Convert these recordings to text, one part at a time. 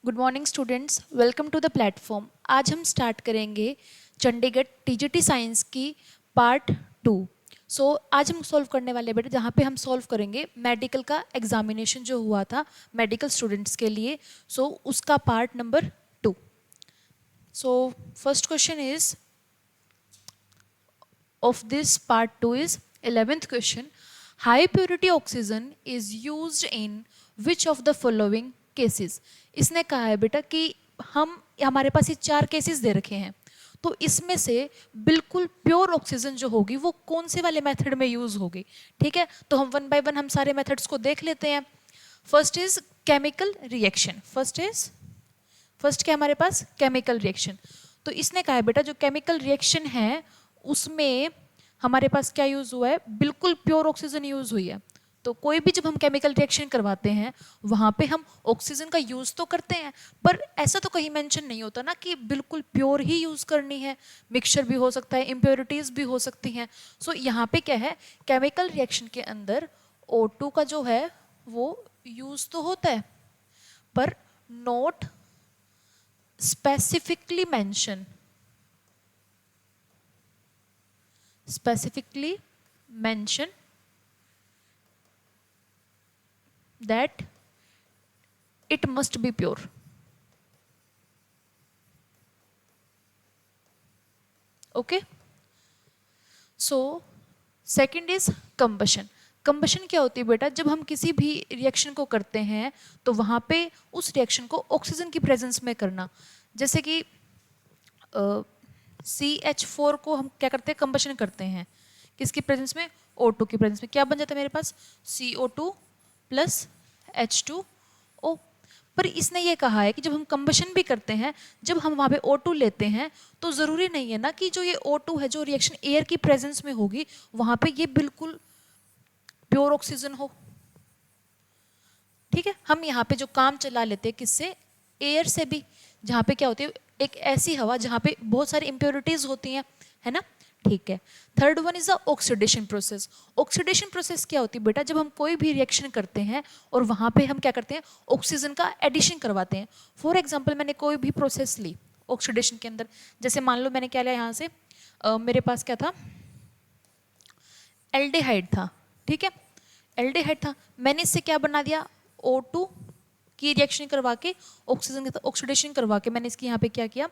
Good morning students, welcome to the platform. आज हम start करेंगे चंडीगढ़ टीजीटी साइंस की पार्ट 2। आज हम सॉल्व करने वाले बेटे जहाँ पे हम सॉल्व करेंगे मेडिकल का एग्जामिनेशन जो हुआ था मेडिकल स्टूडेंट्स के लिए। उसका part number 2। First question is of this part 2 is 11th question. High purity oxygen is used in which of the following cases? इसने कहा है बेटा कि हमारे पास ये 4 केसेस दे रखे हैं, तो इसमें से बिल्कुल प्योर ऑक्सीजन जो होगी वो कौन से वाले मेथड में यूज होगी। ठीक है, तो हम वन बाय वन हम सारे मेथड्स को देख लेते हैं। First is chemical reaction. First क्या हमारे पास केमिकल रिएक्शन। तो इसने कहा है बेटा जो केमिकल रिएक्शन है उसमें हमारे पास क्या यूज हुआ है, बिल्कुल प्योर ऑक्सीजन यूज हुई है। तो कोई भी जब हम केमिकल रिएक्शन करवाते हैं वहां पे हम ऑक्सीजन का यूज तो करते हैं, पर ऐसा तो कहीं मेंशन नहीं होता ना कि बिल्कुल प्योर ही यूज करनी है। मिक्सचर भी हो सकता है, इम्प्योरिटीज भी हो सकती हैं। यहाँ पे क्या है, केमिकल रिएक्शन के अंदर O2 का जो है वो यूज तो होता है, पर not specifically mention that it must be pure. Okay, so second is combustion. Combustion क्या होती है बेटा, जब हम किसी भी रिएक्शन को करते हैं तो वहां पे उस रिएक्शन को ऑक्सीजन की प्रेजेंस में करना। जैसे कि CH4 को हम क्या करते हैं, कंबशन करते हैं किसकी प्रेजेंस में, O2 की प्रेजेंस में। क्या बन जाता है मेरे पास, CO2 प्लस H2O। पर इसने ये कहा है कि जब हम कंबशन भी करते हैं, जब हम वहां पे O2 लेते हैं तो जरूरी नहीं है ना कि जो ये O2 है जो रिएक्शन एयर की प्रेजेंस में होगी वहां पे ये बिल्कुल प्योर ऑक्सीजन हो। ठीक है, हम यहाँ पे जो काम चला लेते हैं किससे, एयर से भी, जहाँ पे क्या होती है एक ऐसी हवा जहाँ पे बहुत सारी इम्प्योरिटीज होती हैं, है ना। ठीक है, third one is the oxidation process. Oxidation process क्या होती है बेटा, जब हम कोई भी रिएक्शन करते हैं और वहां पे हम क्या करते हैं, ऑक्सीजन का एडिशन करवाते हैं। फॉर एग्जाम्पल मैंने कोई भी प्रोसेस ली ऑक्सीडेशन के अंदर, जैसे मान लो मैंने क्या लिया यहाँ से, मेरे पास क्या था, एल्डिहाइड था। ठीक है, एल्डिहाइड था, मैंने इससे क्या बना दिया, O2 की रिएक्शन करवा के ऑक्सीजन के ऑक्सीडेशन करवा के मैंने इसकी यहाँ पे क्या किया,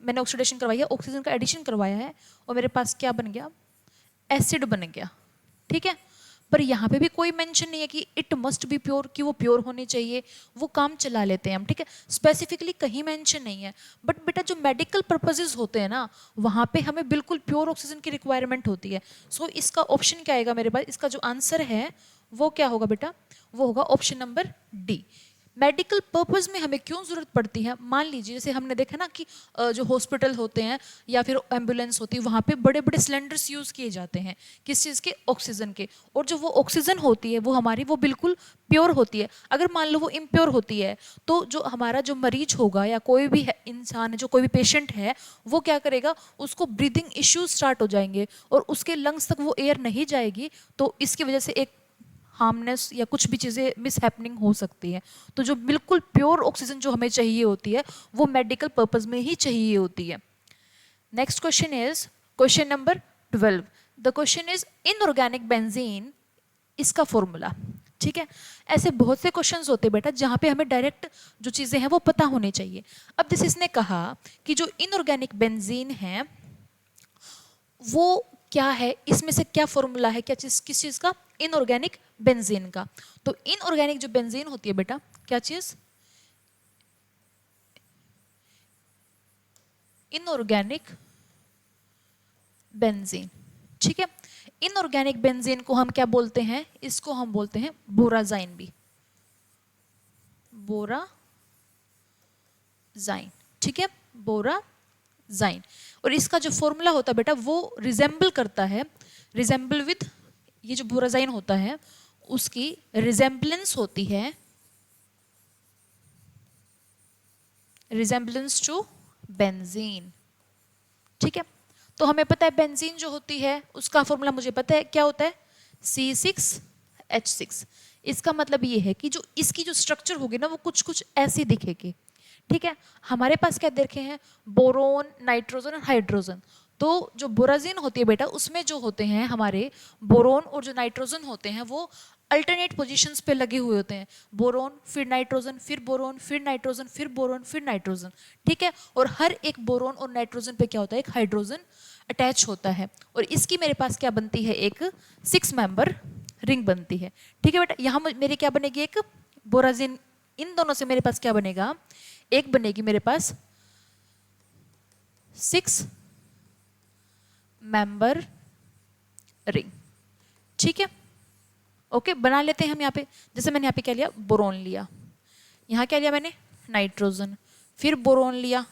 मैंने ऑक्सीडेशन करवाई है, ऑक्सीजन का एडिशन करवाया है और मेरे पास क्या बन गया, एसिड बन गया। ठीक है, पर यहाँ पे भी कोई मेंशन नहीं है कि इट मस्ट बी प्योर, कि वो प्योर होनी चाहिए, वो काम चला लेते हैं हम। ठीक है, स्पेसिफिकली कहीं मेंशन नहीं है। बट बेटा जो मेडिकल पर्पसेस होते हैं ना वहाँ पे हमें बिल्कुल प्योर ऑक्सीजन की रिक्वायरमेंट होती है। इसका ऑप्शन क्या आएगा मेरे पास, इसका जो आंसर है वो क्या होगा बेटा, वो होगा option number D. Medical purpose में हमें क्यों जरूरत पड़ती है, मान लीजिए जैसे हमने देखा ना कि जो हॉस्पिटल होते हैं या फिर एम्बुलेंस होती है वहाँ पे बड़े बड़े सिलेंडर्स यूज़ किए जाते हैं, किस चीज़ के, ऑक्सीजन के। और जो वो ऑक्सीजन होती है वो हमारी वो बिल्कुल प्योर होती है। अगर मान लो वो इम्प्योर होती है तो जो हमारा जो मरीज होगा या कोई भी इंसान है, जो कोई भी पेशेंट है, वो क्या करेगा, उसको ब्रीदिंग इश्यूज स्टार्ट हो जाएंगे और उसके लंग्स तक वो एयर नहीं जाएगी, तो इसकी वजह से एक हार्मनेस या कुछ भी चीज़ें मिस हैपनिंग हो सकती है। तो जो बिल्कुल प्योर ऑक्सीजन जो हमें चाहिए होती है वो मेडिकल पर्पस में ही चाहिए होती है। Next question is question number 12। The question is inorganic benzene, इसका फॉर्मूला। ठीक है, ऐसे बहुत से क्वेश्चंस होते हैं बेटा जहाँ पे हमें डायरेक्ट जो चीज़ें हैं वो पता होनी चाहिए। अब जैसे इसने कहा कि जो इनऑर्गेनिक बेंजीन है वो क्या है, इसमें से क्या फॉर्मूला है, क्या चीज, किस चीज का, इनऑर्गेनिक बेंजीन का। तो इनऑर्गेनिक जो बेंजीन होती है बेटा, क्या चीज, इनऑर्गेनिक बेंजीन। ठीक है, इनऑर्गेनिक बेंजीन को हम क्या बोलते हैं, इसको हम बोलते हैं बोराजाइन भी, बोराजाइन। ठीक है, बोराजाइन। और इसका जो फॉर्मूला होता है बेटा वो रिजेंबल करता है, रिजेंबल विद, ये जो बोराजाइन होता है उसकी रिजेंबलेंस होती है, रिजेंबलेंस टू बेंजीन। ठीक है, तो हमें पता है बेंजीन जो होती है उसका फॉर्मूला मुझे पता है क्या होता है, C6H6। इसका मतलब ये है कि जो इसकी जो स्ट्रक्चर होगी ना वो कुछ कुछ ऐसी दिखेगी। ठीक है, हमारे पास क्या देखे हैं, बोरोन, नाइट्रोजन और हाइड्रोजन। तो जो बोराजिन होती है बेटा, उसमें जो होते हैं हमारे बोरोन और जो नाइट्रोजन होते हैं वो अल्टरनेट पोजीशंस पे लगे हुए होते हैं। बोरोन फिर नाइट्रोजन फिर बोरोन फिर नाइट्रोजन फिर बोरोन फिर नाइट्रोजन, ठीक है। और हर एक बोरोन और नाइट्रोजन पे क्या होता है, एक हाइड्रोजन अटैच होता है। और इसकी मेरे पास क्या बनती है, एक 6 मेंबर रिंग बनती है, ठीक है बेटा। यहाँ मेरी क्या बनेगी, एक बोराजिन, इन दोनों से मेरे पास क्या बनेगा, एक बनेगी मेरे पास 6 मेंबर रिंग, ठीक है। ओके, बना लेते हैं हम यहाँ पे। जैसे मैंने यहाँ पे क्या लिया, बोरोन लिया, यहाँ क्या लिया मैंने, नाइट्रोजन, फिर बोरोन लिया,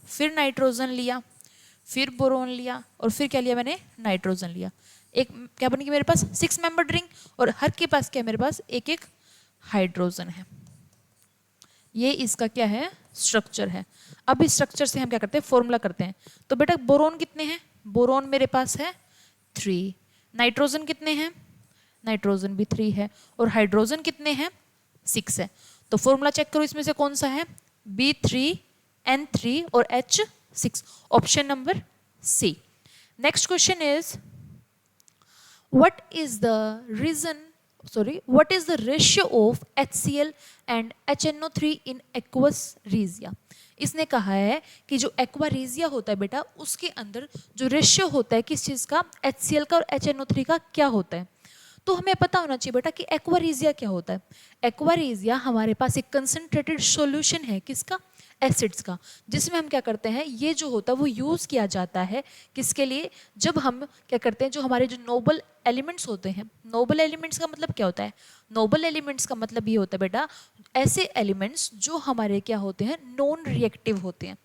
फिर नाइट्रोजन लिया, फिर बोरोन लिया, और फिर क्या लिया मैंने, नाइट्रोजन लिया। एक क्या बनेगी मेरे पास, 6 मेंबर्ड रिंग, और हर के पास क्या मेरे पास एक एक हाइड्रोजन है। ये इसका क्या है, स्ट्रक्चर है। अब इस स्ट्रक्चर से हम क्या करते हैं, फॉर्मूला करते हैं। तो बेटा बोरोन कितने हैं, बोरोन मेरे पास है 3, नाइट्रोजन कितने हैं, नाइट्रोजन भी 3 है, और हाइड्रोजन कितने हैं, 6 है। तो फॉर्मूला चेक करो इसमें से कौन सा है, B3N3 और H6, option number C. Next question is what is the ratio of HCl and HNO3 in aqueous regia। इसने कहा है कि जो एक्वारीजिया होता है बेटा, उसके अंदर जो रेशियो होता है किस चीज का, HCl का और HNO3 का क्या होता है। तो हमें पता होना चाहिए बेटा कि एक्वारीजिया क्या होता है। एक्वारीजिया हमारे पास एक कंसंट्रेटेड सॉल्यूशन है, किसका, एसिड्स का, जिसमें हम क्या करते हैं, ये जो होता है वो यूज़ किया जाता है किसके लिए, जब हम क्या करते हैं, जो हमारे जो नोबल एलिमेंट्स होते हैं। नोबल एलिमेंट्स का मतलब क्या होता है, नोबल एलिमेंट्स का मतलब ये होता है बेटा, ऐसे एलिमेंट्स जो हमारे क्या होते हैं, नॉन रिएक्टिव होते हैं।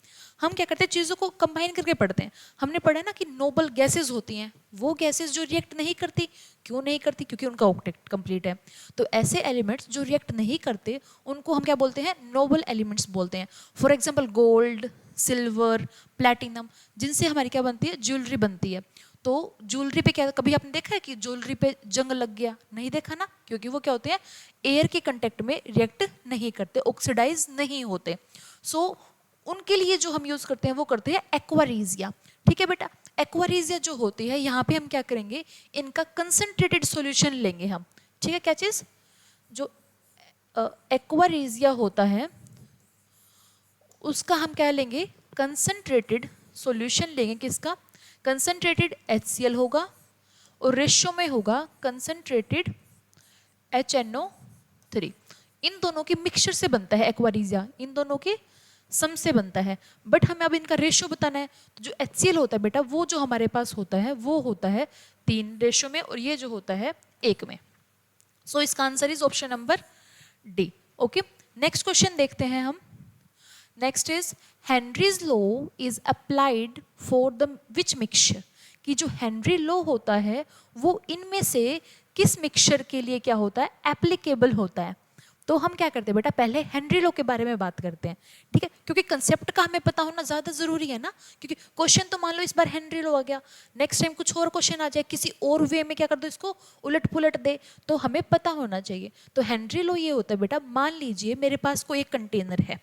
हम क्या करते हैं, चीज़ों को कंबाइन करके पढ़ते हैं। हमने पढ़ा है ना कि नोबल गैसेज होती हैं, वो गैसेज जो रिएक्ट नहीं करती, क्यों नहीं करती, क्योंकि उनका ऑक्टेट कंप्लीट है। तो ऐसे एलिमेंट्स जो रिएक्ट नहीं करते उनको हम क्या बोलते हैं, नोबल एलिमेंट्स बोलते हैं। For example gold, silver, platinum, जिनसे हमारी क्या बनती है, ज्वेलरी बनती है। तो ज्वेलरी पे क्या, कभी आपने देखा है कि ज्वेलरी पे जंग लग गया, नहीं देखा ना, क्योंकि वो क्या होते हैं, एयर के कंटेक्ट में रिएक्ट नहीं करते, ऑक्सीडाइज नहीं होते। सो उनके लिए जो हम यूज करते हैं वो करते हैं एक्वारीजिया, ठीक है बेटा। एक्वारीजिया जो होती है, यहाँ पे हम क्या करेंगे, इनका कंसंट्रेटेड सॉल्यूशन लेंगे हम, ठीक है। क्या चीज, जो एक्वारीजिया होता है उसका हम क्या लेंगे, कंसंट्रेटेड सॉल्यूशन लेंगे, किसका, कंसंट्रेटेड HCl होगा, और रेशियो में होगा कंसंट्रेटेड HNO3। इन दोनों के मिक्सचर से बनता है एक्वारीजिया, इन दोनों के सम से बनता है। बट हमें अब इनका रेशियो बताना है। तो जो HCl होता है बेटा, वो जो हमारे पास होता है वो होता है 3 रेशियो में, और ये जो होता है 1 में। सो इसका answer is option number D. Okay, next question देखते हैं हम। Next is Henry's law is applied for the which mixture, कि जो हेनरी लॉ होता है वो इनमें से किस मिक्सचर के लिए क्या होता है, एप्लीकेबल होता है। तो हम क्या करते हैं बेटा, पहले हेनरी लॉ के बारे में बात करते हैं, ठीक है, क्योंकि कंसेप्ट का हमें पता होना ज्यादा जरूरी है ना। क्योंकि क्वेश्चन तो मान लो इस बार हेनरी लॉ आ गया, नेक्स्ट टाइम कुछ और क्वेश्चन आ जाए, किसी और वे में क्या कर दो, इसको उलट पुलट दे, तो हमें पता होना चाहिए। तो हेनरी लॉ ये होता है बेटा, मान लीजिए मेरे पास कोई एक कंटेनर है,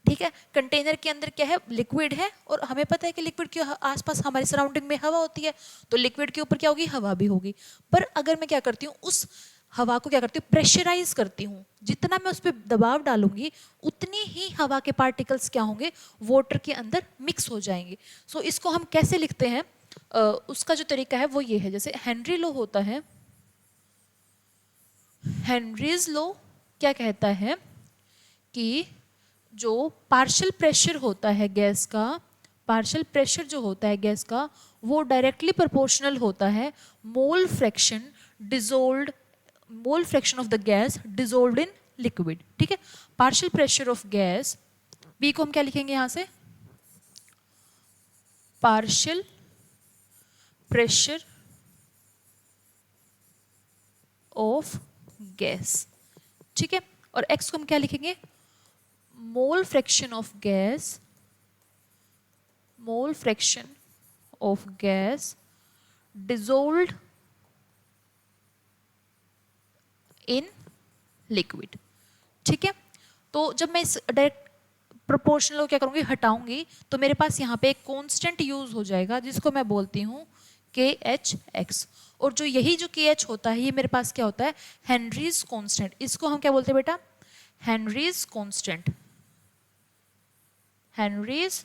ठीक है, कंटेनर के अंदर क्या है, लिक्विड है, और हमें पता है कि लिक्विड के आसपास हमारी सराउंडिंग में हवा होती है, तो लिक्विड के ऊपर क्या होगी, हवा भी होगी। पर अगर मैं क्या करती हूँ, उस हवा को क्या करती हूँ, प्रेशराइज करती हूँ, जितना मैं उस पर दबाव डालूंगी उतनी ही हवा के पार्टिकल्स क्या होंगे, वाटर के अंदर मिक्स हो जाएंगे। सो इसको हम कैसे लिखते हैं, उसका जो तरीका है वो ये है। जैसे हेनरी लॉ होता है, हेनरीज लॉ क्या कहता है कि जो पार्शियल प्रेशर होता है गैस का, पार्शियल प्रेशर जो होता है गैस का, वो डायरेक्टली प्रोपोर्शनल होता है mole fraction dissolved, mole fraction of the gas dissolved in liquid, ठीक है। Partial pressure of gas, b को हम क्या लिखेंगे यहां से, पार्शियल प्रेशर ऑफ गैस, ठीक है। और एक्स को हम क्या लिखेंगे, mole fraction of gas, mole fraction of gas dissolved in liquid, ठीक है। तो जब मैं इस डायरेक्ट प्रोपोर्शनल को क्या करूँगी, हटाऊंगी, तो मेरे पास यहाँ पे एक कॉन्स्टेंट यूज हो जाएगा जिसको मैं बोलती हूँ KH(x). और जो यही जो KH होता है ये मेरे पास क्या होता है, हेनरीज कॉन्स्टेंट। इसको हम क्या बोलते हैं बेटा, हेनरीज कॉन्स्टेंट, हेनरीज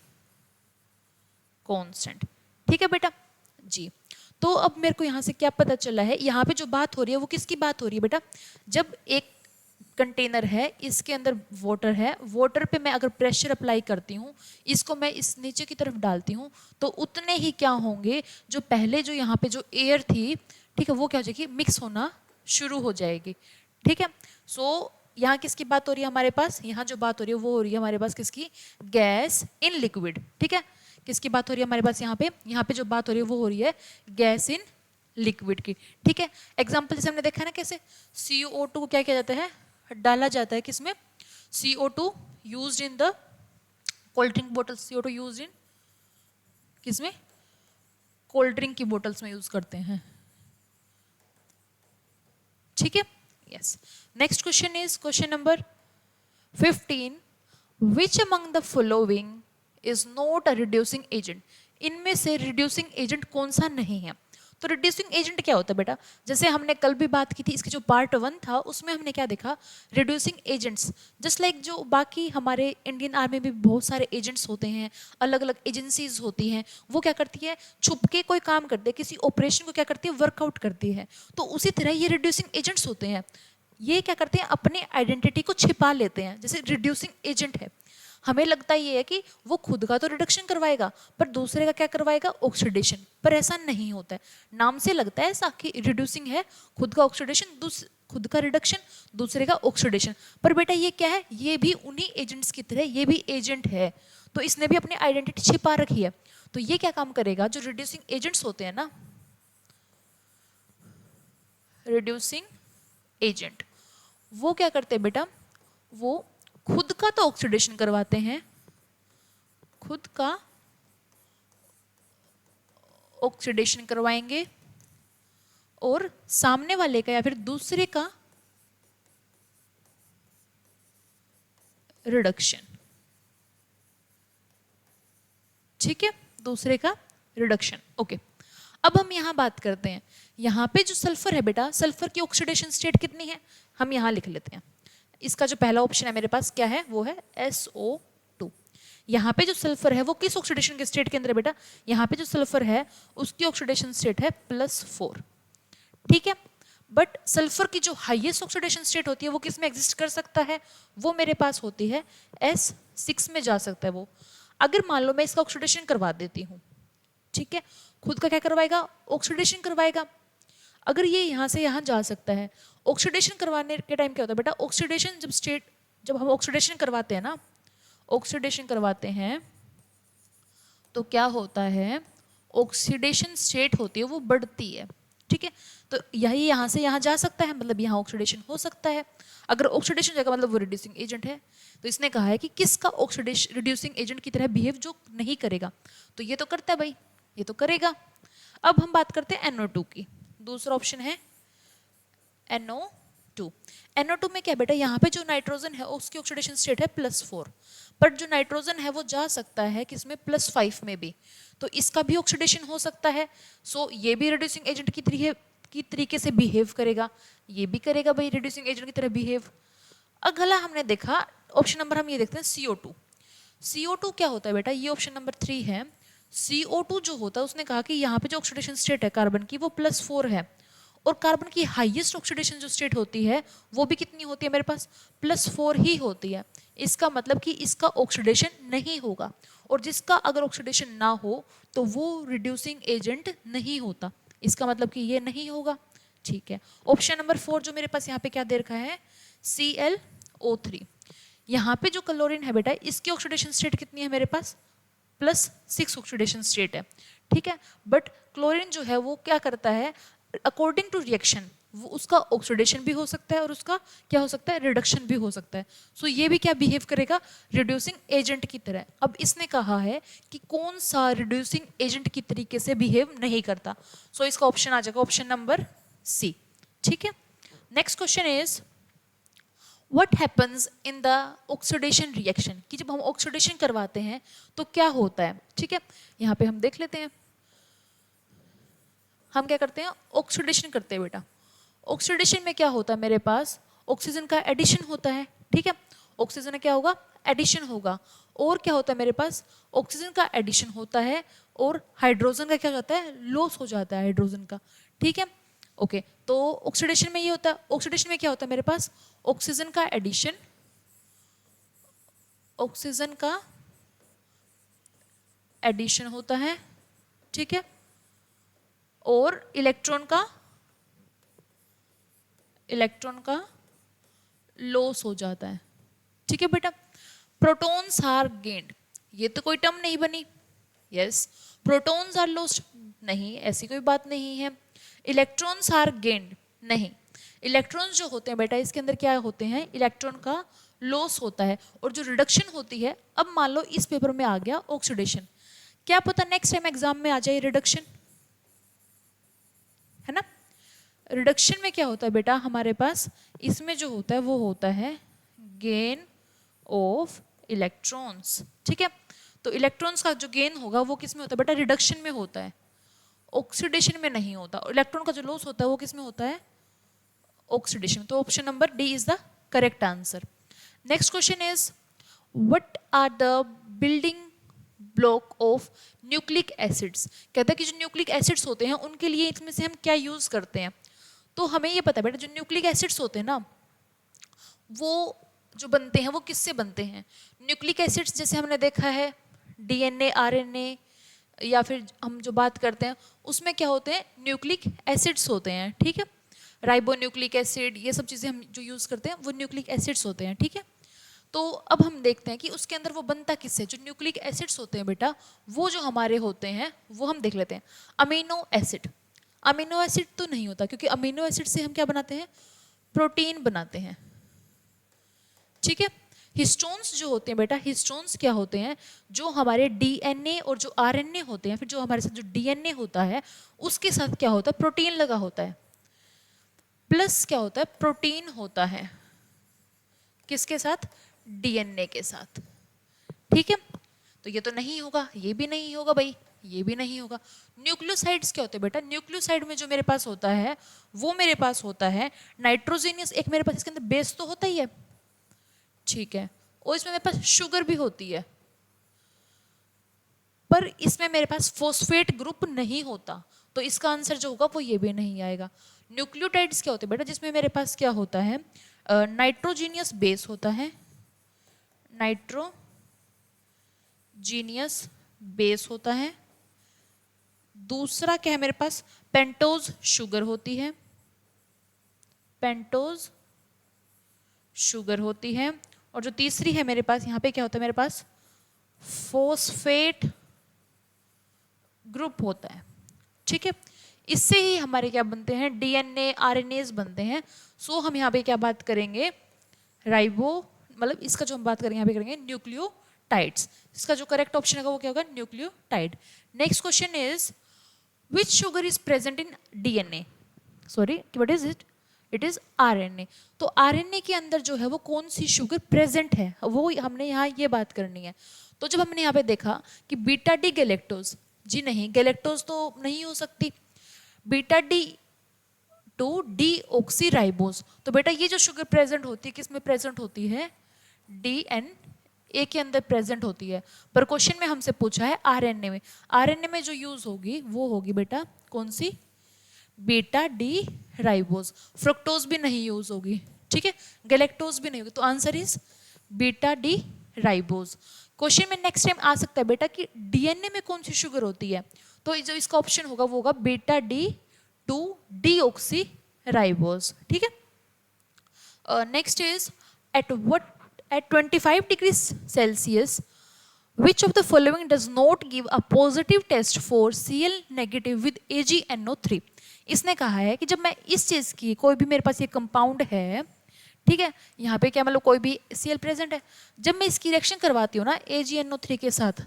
कॉन्स्टेंट। ठीक है बेटा जी। तो अब मेरे को यहाँ से क्या पता चला है, यहाँ पे जो बात हो रही है वो किसकी बात हो रही है बेटा, जब एक कंटेनर है, इसके अंदर वाटर है, वाटर पे मैं अगर प्रेशर अप्लाई करती हूँ, इसको मैं इस नीचे की तरफ डालती हूँ, तो उतने ही क्या होंगे, जो पहले जो यहाँ पे जो एयर थी, ठीक है, वो क्या हो जाएगी, मिक्स होना शुरू हो जाएगी। ठीक है, सो यहाँ किसकी बात हो रही है हमारे पास, यहाँ जो बात हो रही है वो हो रही है हमारे पास किसकी, गैस इन लिक्विड। ठीक है, किसकी बात हो रही है हमारे पास, यहाँ पे जो बात हो रही है वो हो रही है गैस इन लिक्विड की। ठीक है, एग्जाम्पल जैसे हमने देखा है ना कैसे CO2 को क्या किया जाता है, डाला जाता है किसमें, CO2 used in the cold drink bottle, CO2 used in किसमें, कोल्ड ड्रिंक की बोटल्स में यूज करते हैं। ठीक है, yes. Next question is question number 15, which among the following is not a reducing agent. इनमें से रिड्यूसिंग एजेंट कौन सा नहीं है। तो रिड्यूसिंग एजेंट क्या होता है बेटा, जैसे हमने कल भी बात की थी, इसके जो पार्ट 1 था उसमें हमने क्या देखा, रिड्यूसिंग एजेंट्स जस्ट लाइक जो बाकी हमारे इंडियन आर्मी में भी बहुत सारे एजेंट्स होते हैं, अलग अलग एजेंसीज होती हैं, वो क्या करती है, छुप के कोई काम करते हैं, किसी ऑपरेशन को क्या करती है, वर्कआउट करती है। तो उसी तरह ये रिड्यूसिंग एजेंट्स होते हैं, ये क्या करते हैं, अपनी आइडेंटिटी को छिपा लेते हैं। जैसे रिड्यूसिंग एजेंट है, हमें लगता ये है कि वो खुद का तो रिडक्शन करवाएगा पर दूसरे का क्या करवाएगा, ऑक्सीडेशन, पर ऐसा नहीं होता है। नाम से लगता है ऐसा कि रिड्यूसिंग है, खुद का ऑक्सीडेशन, खुद का रिडक्शन, दूसरे का ऑक्सीडेशन, पर बेटा ये क्या है, ये भी उन्हीं एजेंट्स की तरह ये भी एजेंट है, तो इसने भी अपनी आइडेंटिटी छिपा रखी है। तो ये क्या काम करेगा, जो रिड्यूसिंग एजेंट्स होते हैं ना, रिड्यूसिंग एजेंट, वो क्या करते हैं बेटा, वो खुद का तो ऑक्सीडेशन करवाते हैं, खुद का ऑक्सीडेशन करवाएंगे और सामने वाले का या फिर दूसरे का रिडक्शन। ठीक है, दूसरे का रिडक्शन। ओके, अब हम यहां बात करते हैं, यहां पे जो सल्फर है बेटा, सल्फर की ऑक्सीडेशन स्टेट कितनी है, हम यहां लिख लेते हैं। इसका जो पहला ऑप्शन है मेरे पास क्या है, वो है SO2। यहाँ पे जो सल्फर है वो किस ऑक्सीडेशन के स्टेट के अंदर है बेटा, यहाँ पे जो सल्फर है उसकी ऑक्सीडेशन स्टेट है +4। ठीक है, बट सल्फर की जो हाईएस्ट ऑक्सीडेशन स्टेट होती है वो किस में एग्जिस्ट कर सकता है, वो मेरे पास होती है S6 में जा सकता है वो। अगर मान लो मैं इसका ऑक्सीडेशन करवा देती हूँ, ठीक है, खुद का क्या करवाएगा, ऑक्सीडेशन करवाएगा। अगर ये यहाँ से यहाँ जा सकता है, ऑक्सीडेशन करवाने के टाइम क्या होता है बेटा, ऑक्सीडेशन जब हम ऑक्सीडेशन करवाते हैं ना, ऑक्सीडेशन करवाते हैं तो क्या होता है, ऑक्सीडेशन स्टेट होती है वो बढ़ती है। ठीक है, तो यही यहाँ से यहाँ जा सकता है, मतलब यहाँ ऑक्सीडेशन हो सकता है। अगर ऑक्सीडेशन जाएगा मतलब वो रिड्यूसिंग एजेंट है। तो इसने कहा है कि किसका ऑक्सीडेशन रिड्यूसिंग एजेंट की तरह बिहेव जो नहीं करेगा, तो ये तो करता है भाई, ये तो करेगा। अब हम बात करते हैं NO2 की। दूसरा ऑप्शन है NO2। NO2 में क्या बेटा, यहाँ पे जो नाइट्रोजन है उसकी ऑक्सीडेशन स्टेट है +4, बट जो नाइट्रोजन है वो जा सकता है किसमें, +5 में भी, तो इसका भी ऑक्सीडेशन हो सकता है। सो ये भी रिड्यूसिंग एजेंट की तरीके से बिहेव करेगा, ये भी करेगा भाई रिड्यूसिंग एजेंट की तरह बिहेव। अगला हमने देखा ऑप्शन नंबर, हम ये देखते हैं CO2। CO2 क्या होता है बेटा, ये ऑप्शन नंबर 3 है। CO2 जो होता है, उसने कहा कि यहाँ पे जो ऑक्सीडेशन स्टेट है कार्बन की वो +4 है, और कार्बन की हाईएस्ट ऑक्सीडेशन जो स्टेट होती है वो भी कितनी होती है मेरे पास, +4 ही होती है। इसका मतलब कि इसका ऑक्सीडेशन नहीं होगा, और जिसका अगर ऑक्सीडेशन ना हो तो वो रिड्यूसिंग एजेंट नहीं होता, इसका मतलब कि ये नहीं होगा। ठीक है, ऑप्शन नंबर 4 जो मेरे पास यहाँ पे क्या दे रखा है, ClO3। यहाँ पे जो क्लोरीन है बेटा, इसकी ऑक्सीडेशन स्टेट कितनी है मेरे पास, +6 ऑक्सीडेशन स्टेट है। ठीक है, बट क्लोरीन जो है वो क्या करता है, अकॉर्डिंग टू रिएक्शन वो उसका ऑक्सीडेशन भी हो सकता है और उसका क्या हो सकता है, रिडक्शन भी हो सकता है। सो ये भी क्या बिहेव करेगा, रिड्यूसिंग एजेंट की तरह। अब इसने कहा है कि कौन सा रिड्यूसिंग एजेंट की तरीके से बिहेव नहीं करता, सो इसका ऑप्शन आ जाएगा ऑप्शन नंबर C। ठीक है, next question is what happens in the oxidation reaction, कि जब हम ऑक्सीडेशन करवाते हैं तो क्या होता है। ठीक है, यहाँ पे हम देख लेते हैं। हम क्या करते हैं, ऑक्सीडेशन करते हैं बेटा। ऑक्सीडेशन में क्या होता है, मेरे पास ऑक्सीजन का एडिशन होता है। ठीक है, ऑक्सीजन में क्या होगा, एडिशन होगा। और क्या होता है मेरे पास, ऑक्सीजन का एडिशन होता है और हाइड्रोजन का क्या होता है, लॉस हो जाता है हाइड्रोजन का। ठीक है, ओके। तो ऑक्सीडेशन में ये होता है, ऑक्सीडेशन में क्या होता है मेरे पास, ऑक्सीजन का एडिशन, ऑक्सीजन का एडिशन होता है। ठीक है, और इलेक्ट्रॉन का लॉस हो जाता है। ठीक है बेटा, प्रोटॉन्स आर गेन्ड, ये तो कोई टर्म नहीं बनी। यस, प्रोटॉन्स आर लॉस्ट, नहीं, ऐसी कोई बात नहीं है। इलेक्ट्रॉन्स आर गेन्ड, नहीं, इलेक्ट्रॉन्स जो होते हैं बेटा इसके अंदर क्या होते हैं, इलेक्ट्रॉन का लॉस होता है। और जो रिडक्शन होती है, अब मान लो इस पेपर में आ गया ऑक्सीडेशन, क्या पता नेक्स्ट टाइम एग्जाम में आ जाए रिडक्शन, है ना। रिडक्शन में क्या होता है बेटा हमारे पास, इसमें जो होता है वो होता है गेन ऑफ इलेक्ट्रॉन्स। ठीक है, तो इलेक्ट्रॉन्स का जो गेन होगा वो किस में होता है बेटा, रिडक्शन में होता है, ऑक्सीडेशन में नहीं होता। इलेक्ट्रॉन का जो लॉस होता है वो किस में होता है, ऑक्सीडेशन। तो option number D is the correct answer. Next question is what are the building block of nucleic acids. कहता है कि जो न्यूक्लिक एसिड्स होते हैं उनके लिए इसमें से हम क्या यूज करते हैं। तो हमें ये पता है बेटा, जो न्यूक्लिक एसिड्स होते हैं ना, वो जो बनते हैं वो किससे बनते हैं। न्यूक्लिक एसिड्स जैसे हमने देखा है डीएनए, आरएनए, या फिर हम जो बात करते हैं उसमें क्या होते हैं, न्यूक्लिक एसिड्स होते हैं। ठीक है, राइबोन्यूक्लिक एसिड, ये सब चीज़ें हम जो यूज़ करते हैं वो न्यूक्लिक एसिड्स होते हैं। ठीक है, तो अब हम देखते हैं कि उसके अंदर वो बनता किससे। जो न्यूक्लिक एसिड्स होते हैं बेटा, वो जो हमारे होते हैं वो हम देख लेते हैं। अमीनो एसिड, अमीनो एसिड तो नहीं होता, क्योंकि अमीनो एसिड से हम क्या बनाते हैं, प्रोटीन बनाते हैं। ठीक है, हिस्टोन्स जो होते हैं बेटा, हिस्टोन्स क्या होते हैं, जो हमारे डीएनए और जो आरएनए होते हैं, फिर जो हमारे साथ जो डीएनए होता है उसके साथ क्या होता है, प्रोटीन लगा होता है। प्लस क्या होता है, प्रोटीन होता है किसके साथ, डीएनए के साथ। ठीक है, तो ये तो नहीं होगा, ये भी नहीं होगा भाई, ये भी नहीं होगा। न्यूक्लियोसाइड्स क्या होते हैं बेटा, न्यूक्लियोसाइड में जो मेरे पास होता है वो मेरे पास होता है नाइट्रोजनियस, एक मेरे पास इसके अंदर बेस तो होता ही है। ठीक है, और इसमें मेरे पास शुगर भी होती है, पर इसमें मेरे पास फॉस्फेट ग्रुप नहीं होता, तो इसका आंसर जो होगा वो ये भी नहीं आएगा। न्यूक्लियोटाइड्स क्या होते हैं बेटा, जिसमें मेरे पास क्या होता है, नाइट्रोजीनियस बेस होता है, नाइट्रोजीनियस बेस होता है। दूसरा क्या है मेरे पास, पेंटोज शुगर होती है, पेंटोज शुगर होती है। और जो तीसरी है मेरे पास, यहाँ पे क्या होता है मेरे पास, फॉस्फेट ग्रुप होता है। ठीक है, इससे ही हमारे क्या बनते हैं, डीएनए, आरएनएस बनते हैं। सो हम यहाँ पे क्या बात करेंगे, राइबो, मतलब इसका जो हम बात करेंगे यहाँ पे करेंगे न्यूक्लियोटाइड्स। इसका जो करेक्ट ऑप्शन होगा वो क्या होगा, nucleotide. Next question is which sugar is present in DNA, sorry what is it, it is RNA. तो आरएनए के अंदर जो है वो कौन सी शुगर प्रेजेंट है, वो हमने यहाँ ये बात करनी है। तो जब हमने यहाँ पे देखा कि बीटा डी गैलेक्टोज, जी नहीं, गैलेक्टोज तो नहीं हो सकती, beta D two deoxy ribose. तो बेटा ये जो शुगर प्रेजेंट होती है किस में प्रेजेंट होती है, डीएनए के अंदर प्रेजेंट होती है। पर क्वेश्चन में हमसे पूछा है आरएनए में, आरएनए में जो यूज होगी वो होगी बेटा कौन सी, बीटा डी राइबोज। फ्रुक्टोज भी नहीं यूज होगी, ठीक है, गैलेक्टोज भी नहीं होगी, तो answer is beta D ribose. Question में नेक्स्ट टाइम आ सकता है बेटा कि डीएनए में कौन सी शुगर होती है, तो जो इसका ऑप्शन होगा वो होगा beta D two deoxy ribose. ठीक है, next is at 25 degrees Celsius which of the following does not give a positive test for Cl negative with AgNO3। इसने कहा है कि जब मैं इस चीज की, कोई भी मेरे पास ये कंपाउंड है, ठीक है, यहाँ पे क्या मतलब कोई भी Cl प्रेजेंट है, जब मैं इसकी रिएक्शन करवाती हूँ ना AgNO3 के साथ,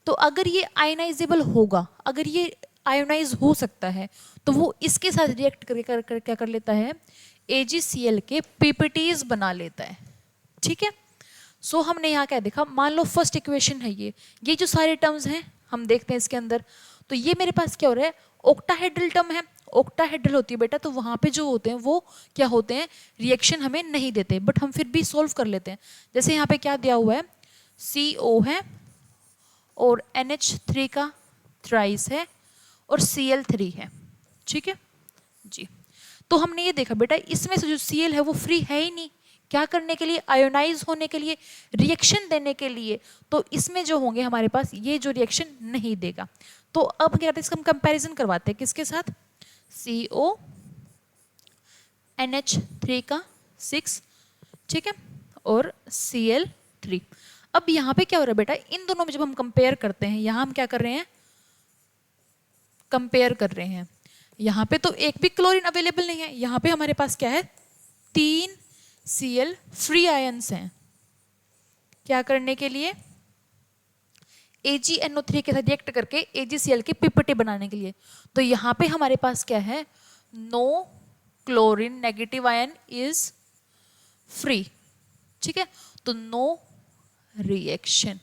तो अगर ये आयनाइजेबल होगा, अगर ये आयोनाइज हो सकता है, तो वो इसके साथ रिएक्ट करके क्या कर लेता है, AgCl के PPTs बना लेता है, ठीक है। सो हमने यहाँ क्या देखा, मान लो फर्स्ट इक्वेशन है ये जो सारे टर्म्स हैं हम देखते हैं इसके अंदर, तो ये मेरे पास क्या हो रहा है, ऑक्टाहेड्रल टर्म है। ऑक्टाहेड्रल होती है बेटा, तो वहाँ पे जो होते हैं वो क्या होते हैं, रिएक्शन हमें नहीं देते, बट हम फिर भी सोल्व कर लेते हैं। जैसे यहाँ पे क्या दिया हुआ है, CO है और NH3 का थ्राइस है और Cl3 है, ठीक है जी। तो हमने ये देखा बेटा, इसमें से जो Cl है वो फ्री है ही नहीं, क्या करने के लिए, आयोनाइज होने के लिए, रिएक्शन देने के लिए। तो इसमें जो होंगे हमारे पास ये जो रिएक्शन नहीं देगा। तो अब क्या करते हैं, इसका हम कंपैरिजन करवाते हैं किसके साथ, CO NH3 का 6, ठीक है, और Cl3। अब यहाँ पे क्या हो रहा है बेटा, इन दोनों में जब हम कंपेयर करते हैं, यहाँ हम क्या कर रहे हैं, कंपेयर कर रहे हैं। यहाँ पे तो एक भी क्लोरीन अवेलेबल नहीं है, यहाँ पे हमारे पास क्या है, 3 Cl फ्री आयंस हैं, क्या करने के लिए, AgNO3 के साथ रिएक्ट करके AgCl के PPT बनाने के लिए। तो यहाँ पे हमारे पास क्या है, no chlorine negative ion is free, ठीक है, तो नो रिएक्शन,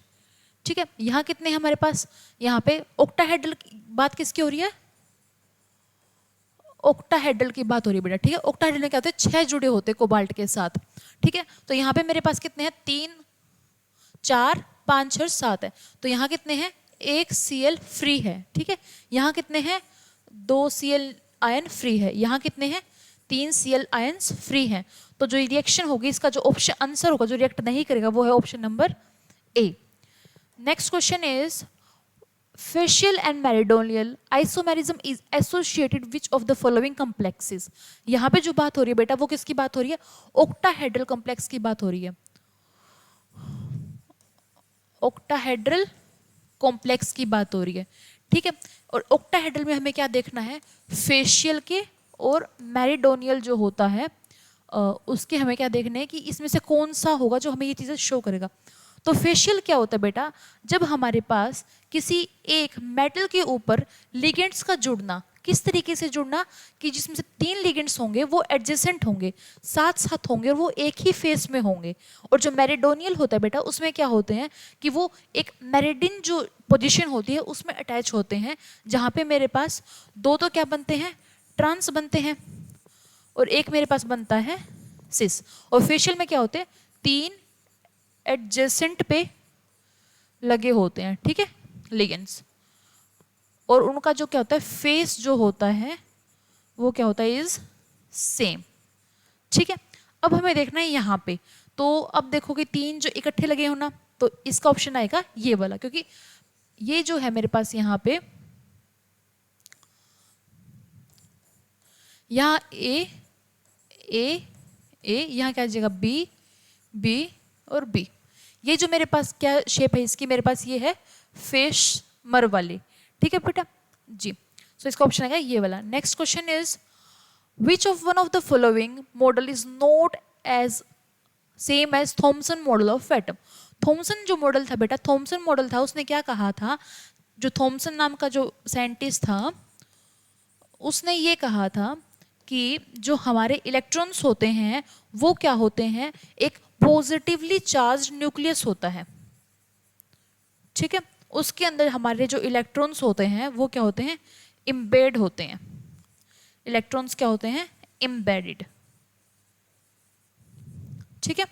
ठीक है। यहाँ कितने हैं हमारे पास, यहाँ पे ऑक्टाहेड्रल बात किसकी हो रही है, ऑक्टाहेड्रल की बात हो रही है बेटा, ठीक है। ऑक्टाहेड्रल में क्या होते हैं, 6 जुड़े होते हैं कोबाल्ट के साथ, ठीक है। तो यहाँ पे मेरे पास कितने हैं, 3 4 5 और 7 है। तो यहाँ कितने हैं, 1 Cl फ्री है, ठीक है। यहाँ कितने हैं, 2 Cl आयन फ्री है। यहाँ कितने हैं, 3 Cl आयंस फ्री हैं। तो जो रिएक्शन होगी, इसका जो ऑप्शन आंसर होगा, जो रिएक्ट नहीं करेगा, वो है option number A। Next question is, facial and meridional isomerism is associated which of the following complexes। यहाँ पे जो बात हो रही है बेटा, वो किसकी बात हो रही है, ऑक्टाहेड्रल कॉम्प्लेक्स की बात हो रही है, ऑक्टाहेड्रल कॉम्प्लेक्स की बात हो रही है, ठीक है। और ऑक्टाहेड्रल में हमें क्या देखना है, फेशियल के और मेरिडोनियल जो होता है उसके हमें क्या देखना है कि इसमें से कौन सा होगा जो हमें ये चीज़ें शो करेगा। तो फेशियल क्या होता है बेटा, जब हमारे पास किसी एक मेटल के ऊपर लिगेंड्स का जुड़ना, किस तरीके से जुड़ना कि जिसमें से 3 लिगेंड्स होंगे वो एडजेसेंट होंगे, साथ साथ होंगे और वो एक ही फेस में होंगे। और जो मेरिडोनियल होता है बेटा, उसमें क्या होते हैं कि वो एक मेरिडिन जो पोजीशन होती है उसमें अटैच होते हैं, जहाँ पे मेरे पास 2 तो क्या बनते हैं, ट्रांस बनते हैं, और एक मेरे पास बनता है सिस। और फेशियल में क्या होते हैं, 3 एडजेसेंट पे लगे होते हैं, ठीक है, लिगेंड्स। और उनका जो क्या होता है, फेस जो होता है वो क्या होता है, इज सेम, ठीक है। अब हमें देखना है यहाँ पे, तो अब देखो कि 3 जो इकट्ठे लगे हो ना, तो इसका ऑप्शन आएगा ये वाला, क्योंकि ये जो है मेरे पास यहाँ पे, यहाँ ए यहाँ क्या आ जाएगा, बी और बी। ये जो मेरे पास क्या शेप है इसकी, मेरे पास ये है फेस मर वाली, ठीक है बेटा जी। सो इसका ऑप्शन आएगा ये वाला। Next question is, which of one of the following model is not as same as Thomson model of atom. Thomson जो मॉडल था बेटा, थॉमसन मॉडल था, उसने क्या कहा था, जो थॉमसन नाम का जो साइंटिस्ट था, उसने ये कहा था कि जो हमारे इलेक्ट्रॉन्स होते हैं वो क्या होते हैं, एक पॉजिटिवली चार्ज न्यूक्लियस होता है, ठीक है। उसके अंदर हमारे जो इलेक्ट्रॉन्स होते हैं वो क्या होते हैं, इम्बेड होते हैं। इलेक्ट्रॉन्स क्या होते हैं, इम्बेडेड, ठीक है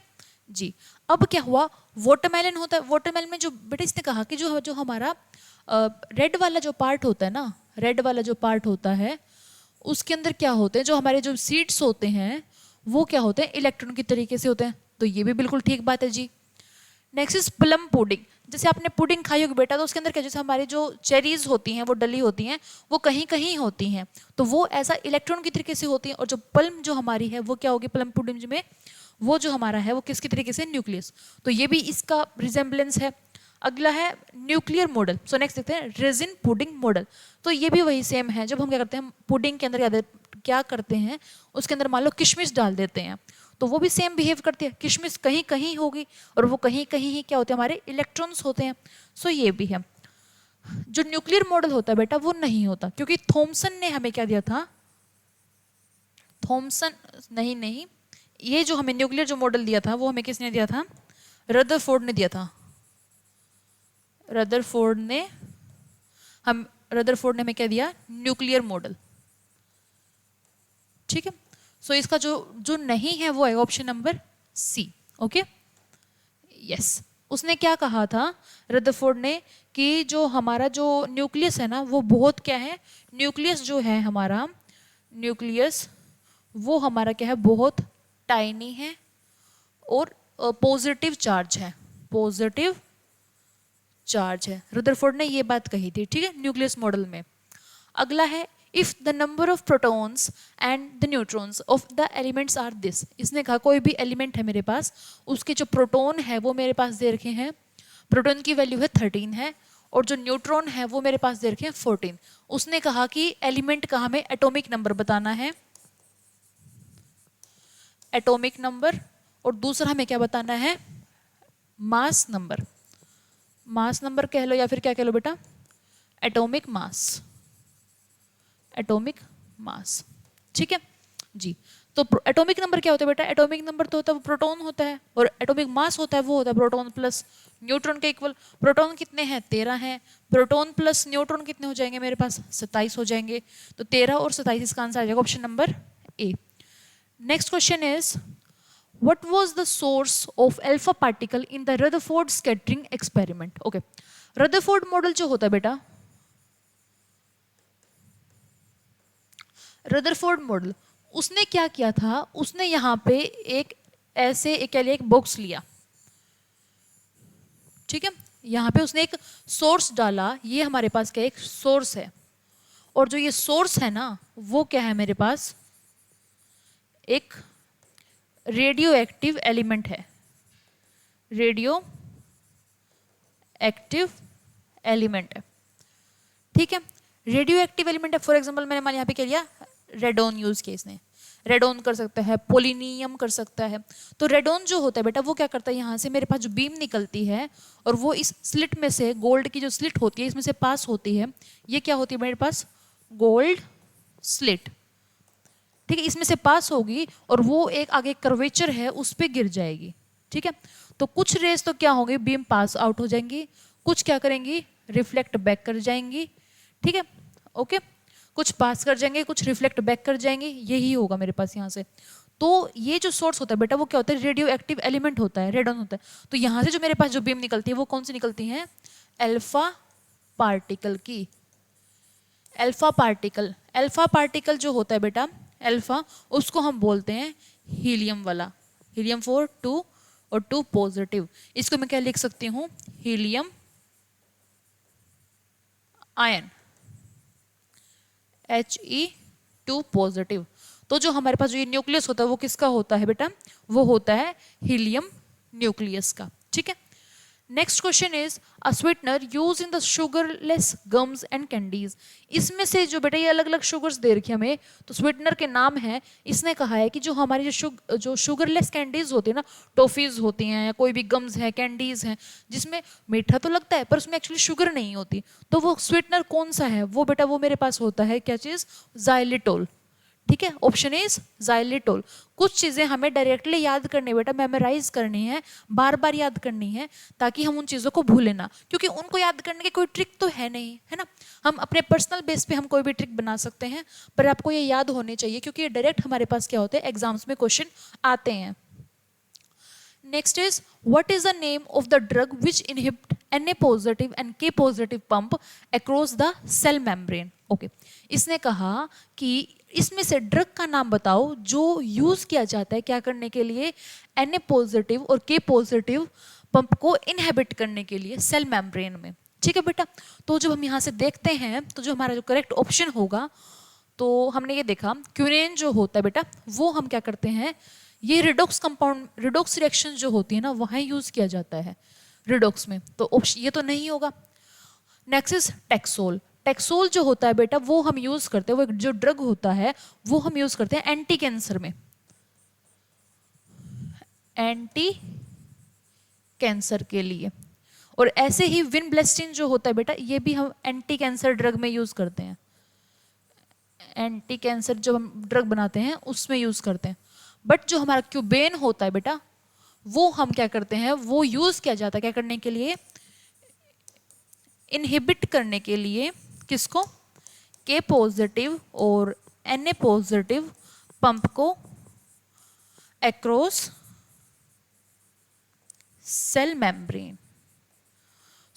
जी। अब क्या हुआ, वाटरमेलन होता है। वाटरमेलन में जो बेटा इसने कहा कि जो हमारा रेड वाला जो पार्ट होता है ना, रेड वाला जो पार्ट होता है उसके अंदर क्या होते हैं, जो हमारे जो सीड्स होते हैं वो क्या होते हैं, इलेक्ट्रॉन की तरीके से होते हैं। तो ये भी बिल्कुल ठीक बात है जी। Next is plum pudding. जैसे आपने पुडिंग खाई होगी बेटा, तो उसके अंदर क्या, जैसे हमारी जो चेरीज होती हैं वो डली होती हैं, वो कहीं कहीं होती हैं, तो वो ऐसा इलेक्ट्रॉन की तरीके से होती हैं। और जो प्लम जो हमारी है वो क्या होगी, प्लम पुडिंग में वो जो हमारा है वो किसकी तरीके से, न्यूक्लियस। तो ये भी इसका रिजेम्बलेंस है। अगला है न्यूक्लियर मॉडल। सो नेक्स्ट देखते हैं रेजिन पुडिंग मॉडल। तो ये भी वही सेम है। जब हम क्या करते हैं, पुडिंग के अंदर क्या करते हैं, उसके अंदर मान लो किशमिश डाल देते हैं, तो वो भी सेम बिहेव करती है। किशमिश कहीं कहीं होगी और वो कहीं कहीं ही क्या होते हैं, हमारे इलेक्ट्रॉन्स होते हैं। सो ये भी है। जो न्यूक्लियर मॉडल होता है बेटा वो नहीं होता, क्योंकि थॉमसन ने हमें क्या दिया था, थॉमसन, नहीं नहीं, ये जो हमें न्यूक्लियर जो मॉडल दिया था वो हमें किसने दिया था? रदरफोर्ड ने दिया था। रदरफोर्ड ने हमें क्या दिया? Nuclear model. ठीक है, सो इसका जो जो नहीं है वो है option number C. Okay, yes. उसने क्या कहा था रदरफोर्ड ने कि जो हमारा जो न्यूक्लियस है ना वो बहुत क्या है, न्यूक्लियस जो है हमारा, न्यूक्लियस वो हमारा क्या है, बहुत टाइनी है और पॉजिटिव चार्ज है, पॉजिटिव चार्ज है। रदरफोर्ड ने ये बात कही थी, ठीक है, न्यूक्लियस मॉडल में। अगला है if the number of protons and the neutrons of the elements are this. इसने कहा कोई भी एलिमेंट है मेरे पास, उसके जो प्रोटॉन है वो मेरे पास दे रखे हैं, प्रोटॉन की वैल्यू है 13 है, और जो न्यूट्रॉन है वो मेरे पास दे रखे हैं 14। उसने कहा कि एलिमेंट का हमें एटॉमिक नंबर बताना है, एटॉमिक नंबर, और दूसरा हमें क्या बताना है? Mass number. मास नंबर कह लो या फिर क्या कह लो बेटा? Atomic mass, atomic mass. ठीक है जी। तो एटॉमिक नंबर क्या होता है बेटा? एटॉमिक नंबर तो होता है वो प्रोटॉन होता है, और एटॉमिक मास होता है वो होता है प्रोटॉन प्लस न्यूट्रॉन के इक्वल। प्रोटॉन कितने हैं? 13 हैं। प्रोटॉन प्लस न्यूट्रॉन कितने हो जाएंगे मेरे पास? 27 हो जाएंगे। तो 13 और 27, इसका आंसर आ जाएगा option number A. Next question is what was the source of alpha particle in the Rutherford scattering experiment? Okay, Rutherford model जो होता है बेटा, रदरफोर्ड मॉडल, उसने क्या किया था? उसने यहाँ पे एक ऐसे एक बॉक्स लिया, ठीक है, यहाँ पे उसने एक सोर्स डाला, ये हमारे पास क्या एक सोर्स है, और जो ये सोर्स है ना वो क्या है मेरे पास? एक रेडियो एक्टिव एलिमेंट है, रेडियो एक्टिव एलिमेंट है। ठीक है, रेडियो एक्टिव एलिमेंट है। फॉर एग्जांपल मैंने मान यहाँ पे क्या लिया? रेडोन यूज किया इसने। रेडोन कर सकता है, पोलिनियम कर सकता है। तो रेडोन जो होता है बेटा वो क्या करता है, यहाँ से मेरे पास जो बीम निकलती है और वो इस स्लिट में से, गोल्ड की जो स्लिट होती है इसमें से पास होती है। ये क्या होती है मेरे पास? Gold slit. ठीक है, इसमें से पास होगी और वो एक आगे कर्वेचर है उस पर गिर जाएगी। ठीक है, तो कुछ रेस तो क्या होंगे, बीम पास आउट हो जाएंगी, कुछ क्या करेंगी, रिफ्लेक्ट बैक कर जाएंगी। ठीक है, ओके, कुछ पास कर जाएंगे, कुछ रिफ्लेक्ट बैक कर जाएंगे, यही होगा मेरे पास यहाँ से। तो ये जो सोर्स होता है बेटा वो क्या होता है? रेडियो एक्टिव एलिमेंट होता है, रेडॉन होता है। तो यहाँ से जो मेरे पास जो बीम निकलती है वो कौन सी निकलती है? अल्फा पार्टिकल की। अल्फा पार्टिकल, अल्फा पार्टिकल जो होता है बेटा अल्फा, उसको हम बोलते हैं हीलियम वाला, हीलियम 4 2 और 2 पॉजिटिव। इसको मैं क्या लिख सकती हूँ? Helium ion, He2 positive. तो जो हमारे पास जो ये न्यूक्लियस होता है वो किसका होता है बेटा? वो होता है हीलियम न्यूक्लियस का। ठीक है, next question is a sweetener use in the sugarless gums and candies. इसमें से जो बेटा ये अलग अलग शुगर्स दे रखी हमें, तो स्वीटनर के नाम है। इसने कहा है कि जो हमारी जो शुगरलेस कैंडीज होती है ना, टॉफीज होती हैं या कोई भी गम्स है, कैंडीज हैं, जिसमें मीठा तो लगता है पर उसमें एक्चुअली शुगर नहीं होती, तो वो स्वीटनर कौन सा है? वो बेटा वो मेरे पास होता है क्या चीज? जाइलिटोल। ठीक है, ऑप्शन इज जाइलिटोल। कुछ चीजें हमें डायरेक्टली याद करनी बेटा, मेमोराइज करनी है, बार बार याद करनी है, ताकि हम उन चीजों को भूलें ना, क्योंकि उनको याद करने की कोई ट्रिक तो है नहीं, है ना। हम अपने पर्सनल बेस पे हम कोई भी ट्रिक बना सकते हैं, पर आपको ये याद होने चाहिए, क्योंकि ये डायरेक्ट हमारे पास क्या होते हैं, एग्जाम्स में क्वेश्चन आते हैं। Next is what is the name of the drug which inhibit Na positive and K positive pump across the cell membrane? Okay, इसने कहा कि इसमें से ड्रग का नाम बताओ जो यूज किया जाता है क्या करने के लिए? Na पॉजिटिव और K पॉजिटिव पंप को इनहेबिट करने के लिए सेल मेम्ब्रेन में। ठीक है बेटा, तो जब हम यहाँ से देखते हैं तो जो हमारा जो करेक्ट ऑप्शन होगा, तो हमने ये देखा क्यूरेन जो होता है बेटा वो हम क्या करते हैं, ये रिडॉक्स कंपाउंड, रिडॉक्स रिएक्शन जो होती है ना वहाँ यूज किया जाता है रिडॉक्स में, तो ऑप्शन ये तो नहीं होगा। Next is टेक्सोल। टेक्सोल जो होता है बेटा वो हम यूज करते हैं, वो जो ड्रग होता है वो हम यूज करते हैं एंटी कैंसर में, एंटी कैंसर के लिए। और ऐसे ही विनब्लेस्टिन जो होता है बेटा ये भी हम एंटी कैंसर ड्रग में यूज करते हैं, एंटी कैंसर जब हम ड्रग बनाते हैं उसमें यूज़ करते हैं। बट जो हमारा क्यूबेन होता है बेटा, वो हम क्या करते हैं, वो यूज़ किया जाता है क्या करने के लिए, इनहिबिट करने के लिए। किसको? के पॉजिटिव और Na पॉजिटिव पंप को अक्रॉस सेल मेम्ब्रेन।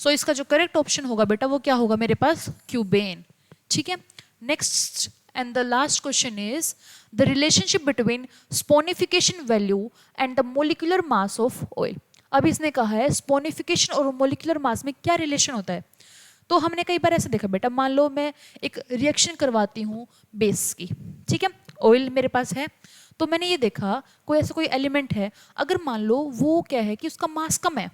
सो इसका जो करेक्ट ऑप्शन होगा बेटा वो क्या होगा मेरे पास, क्यूबेन। ठीक है, next and the last question is the relationship between saponification value and the molecular mass of oil. अब इसने कहा है स्पोनिफिकेशन और मोलिकुलर मास में क्या रिलेशन होता है। तो हमने कई बार ऐसे देखा बेटा, मान लो मैं एक रिएक्शन करवाती हूँ बेस की, ठीक है, ऑयल मेरे पास है, तो मैंने ये देखा कोई ऐसा कोई एलिमेंट है, अगर मान लो वो क्या है कि उसका मास कम है,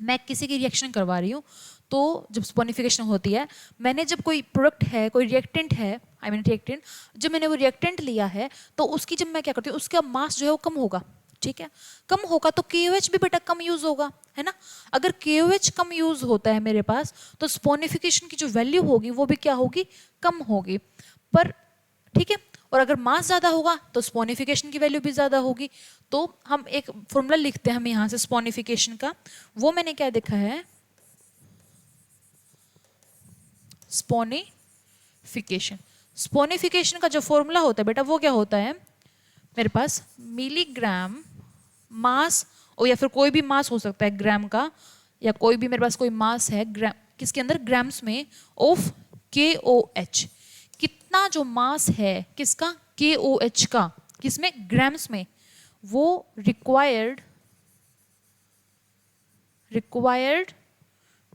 मैं किसी की रिएक्शन करवा रही हूँ, तो जब स्पोनिफिकेशन होती है, मैंने जब कोई प्रोडक्ट है, कोई रिएक्टेंट है, आई मीन रिएक्टेंट, जब मैंने वो रिएक्टेंट लिया है तो उसकी जब मैं क्या करती हूँ, उसका मास जो है वो कम होगा। ठीक है, कम होगा तो KOH भी बेटा कम यूज होगा, है ना। अगर KOH कम यूज होता है मेरे पास, तो स्पोनिफिकेशन की जो वैल्यू होगी वो भी क्या होगी, कम होगी। पर ठीक है, और अगर मास ज्यादा होगा तो स्पोनिफिकेशन की वैल्यू भी ज्यादा होगी। तो हम एक फॉर्मूला लिखते हैं हम यहाँ से स्पोनिफिकेशन का, वो मैंने क्या देखा है, स्पोनिफिकेशन। स्पोनिफिकेशन का जो फॉर्मूला होता है बेटा वो क्या होता है, मेरे पास मिलीग्राम मास, और या फिर कोई भी मास हो सकता है ग्राम का, या कोई भी मेरे पास कोई मास है ग्राम, किसके अंदर, ग्राम्स में, ऑफ KOH। कितना जो मास है किसका, KOH का, किसमें, ग्राम्स में, वो required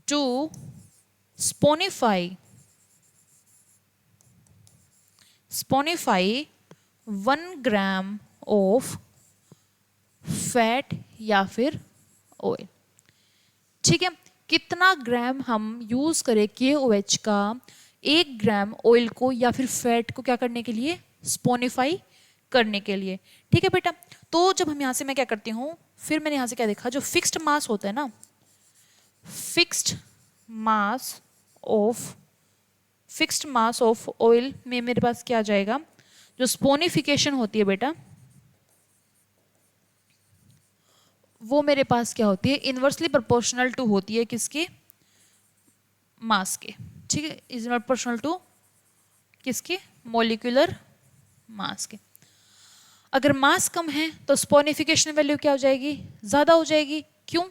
to saponify 1 gram of fat या फिर ऑयल। ठीक है, कितना ग्राम हम यूज करें KOH का 1 ग्राम ऑयल को या फिर फैट को क्या करने के लिए, स्पोनिफाई करने के लिए। ठीक है बेटा, तो जब हम यहां से मैं क्या करती हूँ, फिर मैंने यहां से क्या देखा, जो फिक्स्ड मास होता है ना, फिक्स्ड मास ऑफ ऑयल में मेरे पास क्या आ जाएगा, जो स्पोनिफिकेशन होती है बेटा, वो मेरे पास क्या होती है, इनवर्सली प्रोपोर्शनल टू होती है किसके, मास के। ठीक है, इज प्रोपोर्शनल टू किसके, मॉलिक्यूलर मास के। अगर मास कम है तो स्पोनिफिकेशन वैल्यू क्या हो जाएगी, ज्यादा हो जाएगी। क्यों,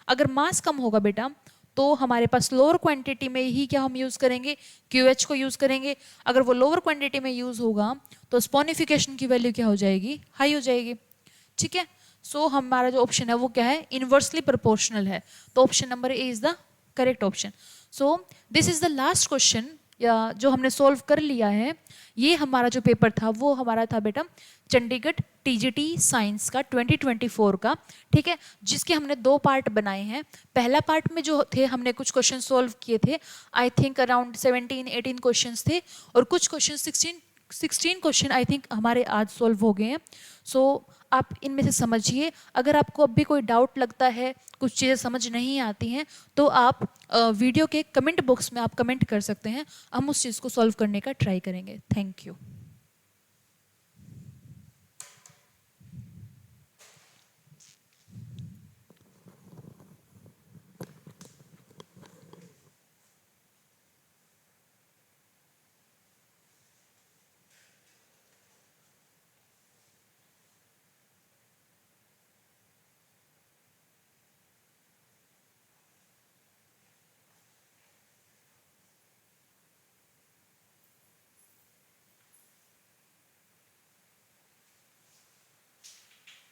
अगर मास कम होगा बेटा तो हमारे पास लोअर क्वांटिटी में ही क्या हम यूज करेंगे, QH को यूज करेंगे। अगर वो लोअर क्वांटिटी में यूज होगा तो स्पोनिफिकेशन की वैल्यू क्या हो जाएगी, हाई हो जाएगी। ठीक है, सो हमारा जो ऑप्शन है वो क्या है, इनवर्सली प्रोपोर्शनल है। तो option number A is the correct option. So this is the last question जो हमने सॉल्व कर लिया है। ये हमारा जो पेपर था वो हमारा था बेटा चंडीगढ़ TGT साइंस का 2024 का। ठीक है, जिसके हमने 2 पार्ट बनाए हैं। पहला पार्ट में जो थे हमने कुछ क्वेश्चन सॉल्व किए थे, आई थिंक अराउंड 17-18 क्वेश्चंस थे, और कुछ क्वेश्चन 16 क्वेश्चन आई थिंक हमारे आज सॉल्व हो गए हैं। सो आप इनमें से समझिए। अगर आपको अब भी कोई डाउट लगता है, कुछ चीज़ें समझ नहीं आती हैं, तो आप वीडियो के कमेंट बॉक्स में आप कमेंट कर सकते हैं, हम उस चीज़ को सॉल्व करने का ट्राई करेंगे। Thank you.